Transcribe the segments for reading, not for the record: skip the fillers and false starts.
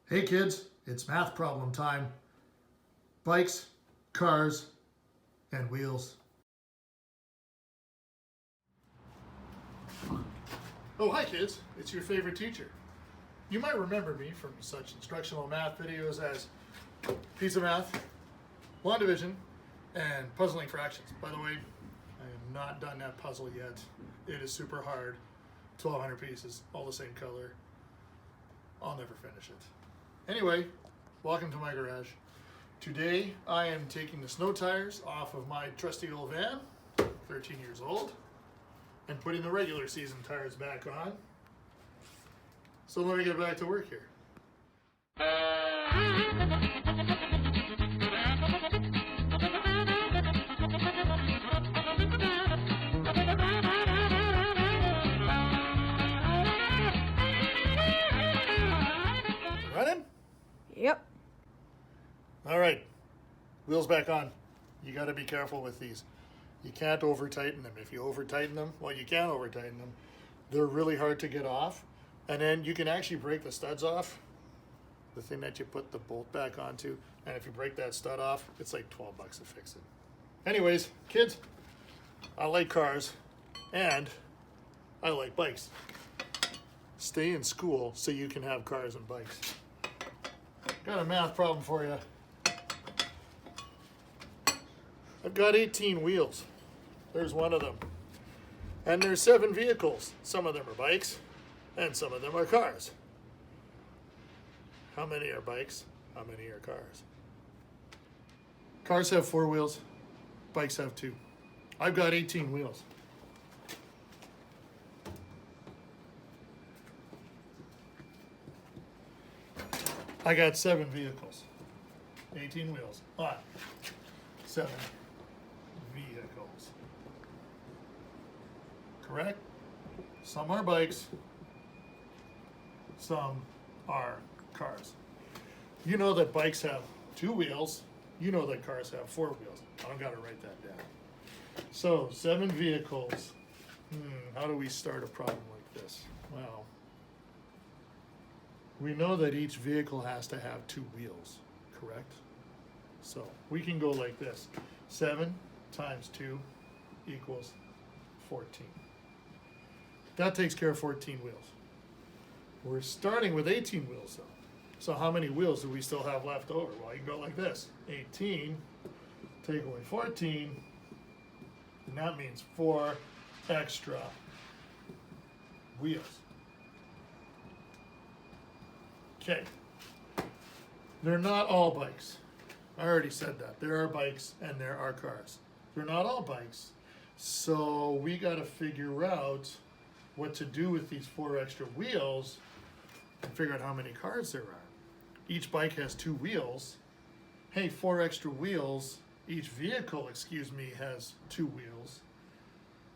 Hey kids, it's math problem time. Bikes, cars, and wheels. Oh, hi kids, it's your favorite teacher. You might remember me from such instructional math videos as Pizza Math, Long Division, and Puzzling Fractions. By the way, I have not done that puzzle yet. It is super hard. 1,200 pieces, all the same color. I'll never finish it. Anyway, welcome to my garage. Today I am taking the snow tires off of my trusty old van, 13 years old, and putting the regular season tires back on. So let me get back to work here. Running? Yep. All right, wheels back on. You got to be careful with these. You can't over tighten them. If you over tighten them, well, you can over tighten them. They're really hard to get off. And then you can actually break the studs off, the thing that you put the bolt back onto. And if you break that stud off, it's like 12 bucks to fix it. Anyways, kids, I like cars and I like bikes. Stay in school so you can have cars and bikes. Got a math problem for you. I've got 18 wheels. There's one of them. And there's 7 vehicles. Some of them are bikes, and some of them are cars. How many are bikes? How many are cars? Cars have 4 wheels. Bikes have 2. I've got 18 wheels. I got 7 vehicles. 18 wheels on 7 vehicles. Correct? Some are bikes, some are cars. You know that bikes have 2 wheels. You know that cars have 4 wheels. I've got to write that down. So 7 vehicles. How do we start a problem like this? Well, we know that each vehicle has to have 2 wheels, correct? So we can go like this. 7 times 2 equals 14. That takes care of 14 wheels. We're starting with 18 wheels though. So how many wheels do we still have left over? Well, you can go like this. 18, take away 14, and that means 4 extra wheels. Okay. They're not all bikes. I already said that. There are bikes and there are cars. They're not all bikes. So we got to figure out what to do with these 4 extra wheels and figure out how many cars there are. Each bike has 2 wheels. Hey, 4 extra wheels. Each vehicle, has 2 wheels.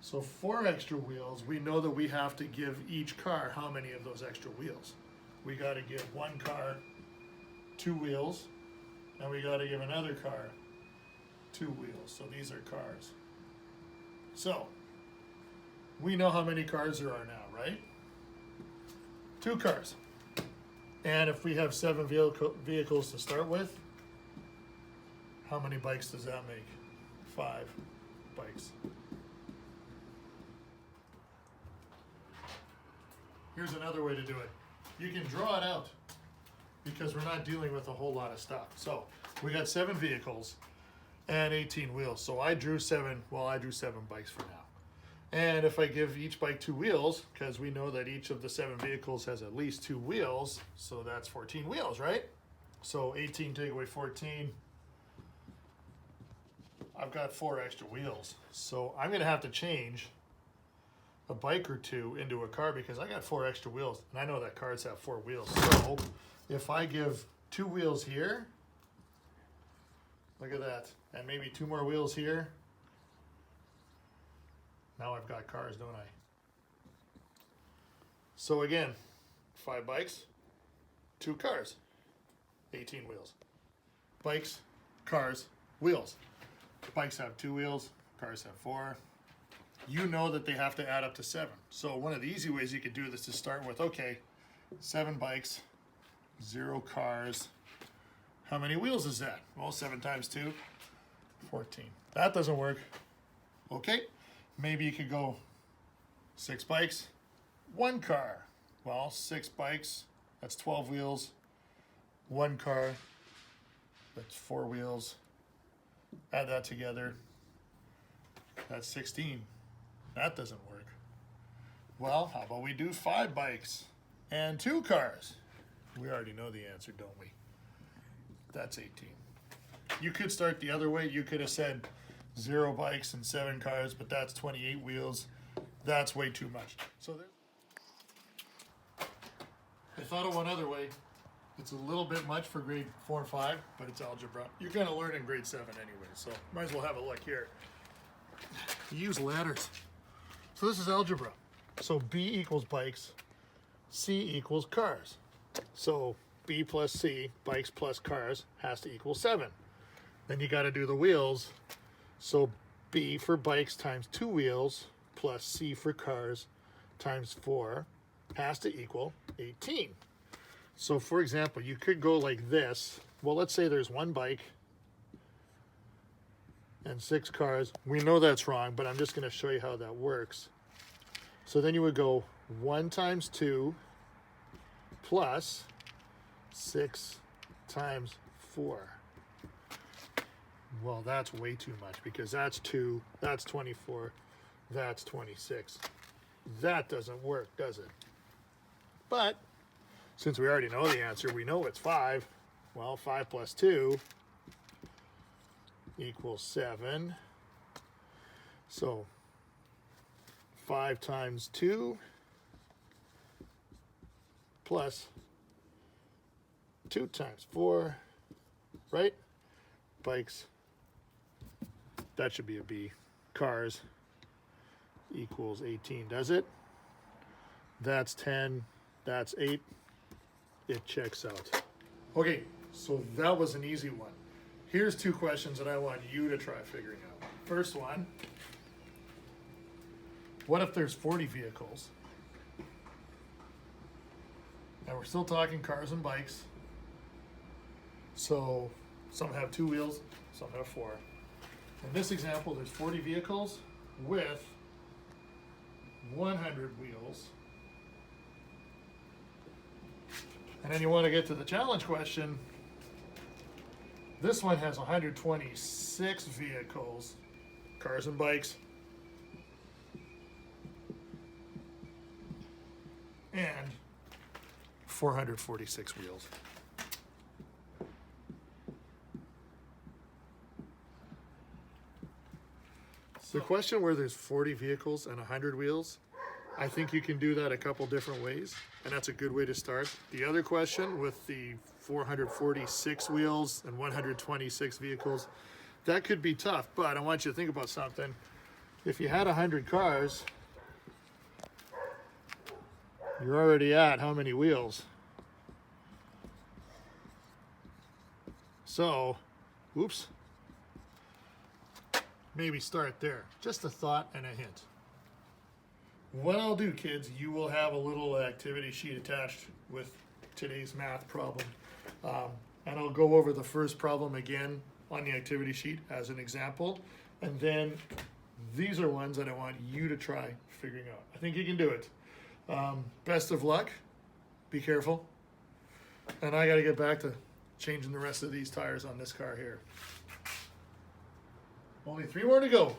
So 4 extra wheels, we know that we have to give each car how many of those extra wheels. We got to give one car 2 wheels, and we got to give another car 2 wheels. So these are cars. So we know how many cars there are now, right? 2 cars. And if we have 7 vehicles to start with, how many bikes does that make? 5 bikes. Here's another way to do it. You can draw it out because we're not dealing with a whole lot of stuff. So we got 7 vehicles and 18 wheels. So I drew 7 bikes for now. And if I give each bike 2 wheels, because we know that each of the 7 vehicles has at least 2 wheels, so that's 14 wheels, right? So 18 take away 14, I've got 4 extra wheels. So I'm gonna have to change a bike or 2 into a car because I got 4 extra wheels, and I know that cars have 4 wheels. So if I give 2 wheels here, look at that, and maybe 2 more wheels here, now I've got cars, don't I? So again, 5 bikes, 2 cars, 18 wheels. Bikes, cars, wheels. Bikes have 2 wheels, cars have 4. You know that they have to add up to 7. So one of the easy ways you could do this is start with, okay, 7 bikes, 0 cars. How many wheels is that? Well, 7 times 2, 14. That doesn't work. Okay, maybe you could go 6 bikes, 1 car. Well, 6 bikes, that's 12 wheels. 1 car, that's 4 wheels. Add that together, that's 16. That doesn't work. Well, how about we do 5 bikes and 2 cars? We already know the answer, don't we? That's 18. You could start the other way. You could have said 0 bikes and 7 cars, but that's 28 wheels. That's way too much. So I thought of one other way. It's a little bit much for grade 4 and 5, but it's algebra. You're going to learn in grade 7 anyway, so might as well have a look here. Use letters. So this is algebra. So B equals bikes, C equals cars. So B plus C, bikes plus cars, has to equal 7. Then you got to do the wheels. So B for bikes times 2 wheels plus C for cars times 4 has to equal 18. So for example, you could go like this. Well, let's say there's 1 bike and 6 cars. We know that's wrong, but I'm just going to show you how that works. So then you would go 1 times 2 plus 6 times 4. Well, that's way too much because that's 2, that's 24, that's 26. That doesn't work, does it? But since we already know the answer, we know it's 5. Well, 5 plus 2 equals 7. So 5 times 2 plus 2 times 4, right? Bikes, that should be a B. Cars equals 18, does it? That's 10, that's 8. It checks out. Okay, so that was an easy one. Here's 2 questions that I want you to try figuring out. First one, what if there's 40 vehicles? And we're still talking cars and bikes. So some have 2 wheels, some have 4. In this example, there's 40 vehicles with 100 wheels. And then you want to get to the challenge question. This one has 126 vehicles, cars and bikes, and 446 wheels. The question where there's 40 vehicles and 100 wheels, I think you can do that a couple different ways, and that's a good way to start. The other question with the 446 wheels and 126 vehicles, that could be tough, but I want you to think about something. If you had 100 cars, you're already at how many wheels? So, oops, maybe start there. Just a thought and a hint. What I'll do, kids, you will have a little activity sheet attached with today's math problem. And I'll go over the first problem again on the activity sheet as an example. And then these are ones that I want you to try figuring out. I think you can do it. Best of luck. Be careful. And I got to get back to changing the rest of these tires on this car here. Only 3 more to go.